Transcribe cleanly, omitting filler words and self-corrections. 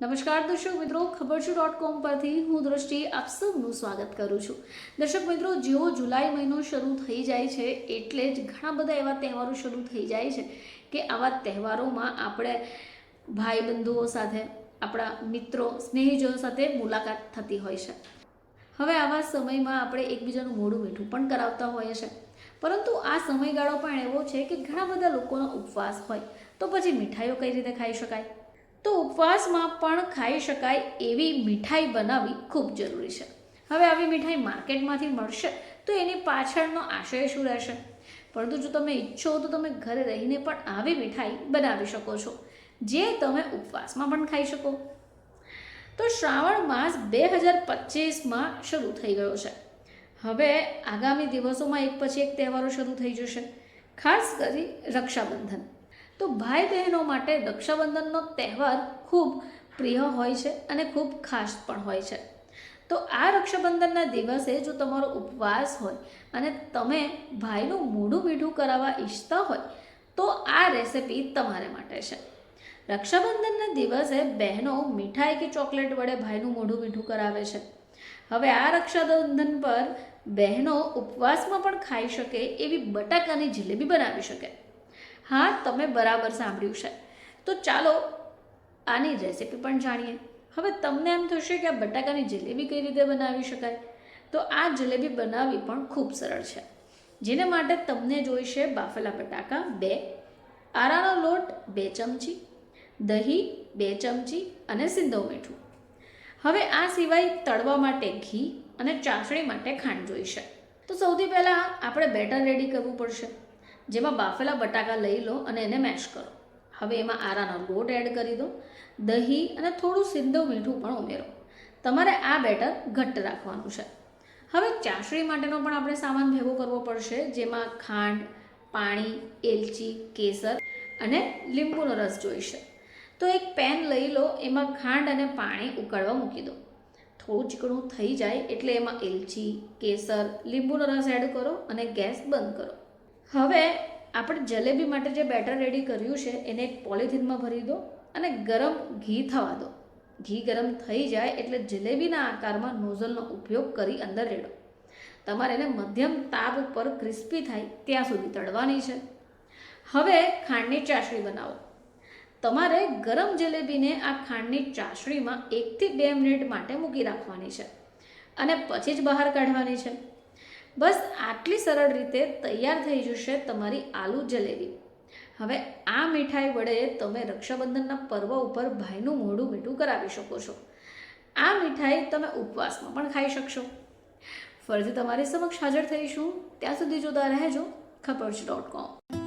નમસ્કાર દર્શક મિત્રો, ખબરછું.com પરથી હું દ્રષ્ટિ આપ સૌનું સ્વાગત કરું છું. દર્શક મિત્રો, જેવો જુલાઈ મહિનો શરૂ થઈ જાય છે એટલે જ ઘણા બધા એવા તહેવારો શરૂ થઈ જાય છે કે આવા તહેવારોમાં આપણે ભાઈબંધુઓ સાથે, આપણા મિત્રો, સ્નેહીજનો સાથે મુલાકાત થતી હોય છે. હવે આવા સમયમાં આપણે એકબીજાનું મોઢું મીઠું પણ કરાવતા હોઈએ છીએ, પરંતુ આ સમયગાળો પણ એવો છે કે ઘણા બધા લોકોનો ઉપવાસ હોય, તો પછી મીઠાઈઓ કઈ રીતે ખાઈ શકાય? તો ઉપવાસમાં પણ ખાઈ શકાય એવી મીઠાઈ બનાવવી ખૂબ જરૂરી છે. હવે આવી મીઠાઈ માર્કેટમાંથી મળશે તો એની પાછળનો આશય શું રહેશે? પરંતુ જો તમે ઈચ્છો તો તમે ઘરે રહીને પણ આવી મીઠાઈ બનાવી શકો છો, જે તમે ઉપવાસમાં પણ ખાઈ શકો. તો શ્રાવણ માસ 2025માં શરૂ થઈ ગયો છે. હવે આગામી દિવસોમાં એક પછી એક તહેવારો શરૂ થઈ જશે, ખાસ કરી રક્ષાબંધન. તો ભાઈ બહેનો માટે રક્ષાબંધનનો તહેવાર ખૂબ પ્રિય હોય છે અને ખૂબ ખાસ પણ હોય છે. તો આ રક્ષાબંધનના દિવસે જો તમારો ઉપવાસ હોય અને તમે ભાઈનું મોઢું મીઠું કરાવવા ઈચ્છતા હોય તો આ રેસિપી તમારે માટે છે. રક્ષાબંધનના દિવસે બહેનો મીઠાઈ કે ચોકલેટ વડે ભાઈનું મોઢું મીઠું કરાવે છે. હવે આ રક્ષાબંધન પર બહેનો ઉપવાસમાં પણ ખાઈ શકે એવી બટાકાની જલેબી બનાવી શકે. હા, તમે બરાબર સાંભળ્યું છે. તો ચાલો આની રેસિપી પણ જાણીએ. હવે તમને એમ થશે કે આ બટાકાની જલેબી કઈ રીતે બનાવી શકાય? તો આ જલેબી બનાવવી પણ ખૂબ સરળ છે. જેને માટે તમને જોઈશે બાફેલા બટાકા 2, આરાનો લોટ 2 ચમચી, દહીં 2 ચમચી અને સિંધવ મીઠું. હવે આ સિવાય તળવા માટે ઘી અને ચાસણી માટે ખાંડ જોઈશે. તો સૌથી પહેલાં આપણે બેટર રેડી કરવું પડશે, જેમાં બાફેલા બટાકા લઈ લો અને એને મેશ કરો. હવે એમાં આરાનો લોટ એડ કરી દો, દહીં અને થોડું સિંધવ મીઠું પણ ઉમેરો. તમારે આ બેટર ઘટ્ટ રાખવાનું છે. હવે ચાસણી માટેનો પણ આપણે સામાન ભેગો કરવો પડશે, જેમાં ખાંડ, પાણી, એલચી, કેસર અને લીંબુનો રસ જોઈશે. તો એક પેન લઈ લો, એમાં ખાંડ અને પાણી ઉકળવા મૂકી દો. થોડું ચીકણું થઈ જાય એટલે એમાં એલચી, કેસર, લીંબુનો રસ એડ કરો અને ગેસ બંધ કરો. હવે આપણે જલેબી માટે જે બેટર રેડી કર્યું છે એને એક પોલિથીનમાં ભરી દો અને ગરમ ઘી થવા દો. ઘી ગરમ થઈ જાય એટલે જલેબીના આકારમાં નોઝલનો ઉપયોગ કરી અંદર રેડો. તમારે એને મધ્યમ તાપ ઉપર ક્રિસ્પી થાય ત્યાં સુધી તળવાની છે. હવે ખાંડની ચાસણી બનાવો. તમારે ગરમ જલેબીને આ ખાંડની ચાસણીમાં 1 થી 2 મિનિટ માટે મૂકી રાખવાની છે અને પછી જ બહાર કાઢવાની છે. બસ આટલી સરળ રીતે તૈયાર થઈ જશે તમારી આલુ જલેબી. હવે આ મીઠાઈ વડે તમે રક્ષાબંધનના પર્વ ઉપર ભાઈનું મોઢું મીઠું કરાવી શકો છો. આ મીઠાઈ તમે ઉપવાસમાં પણ ખાઈ શકશો. ફરીથી તમારી સમક્ષ હાજર થઈશું. ત્યાં સુધી જોતા રહેજો ખબરછું.com.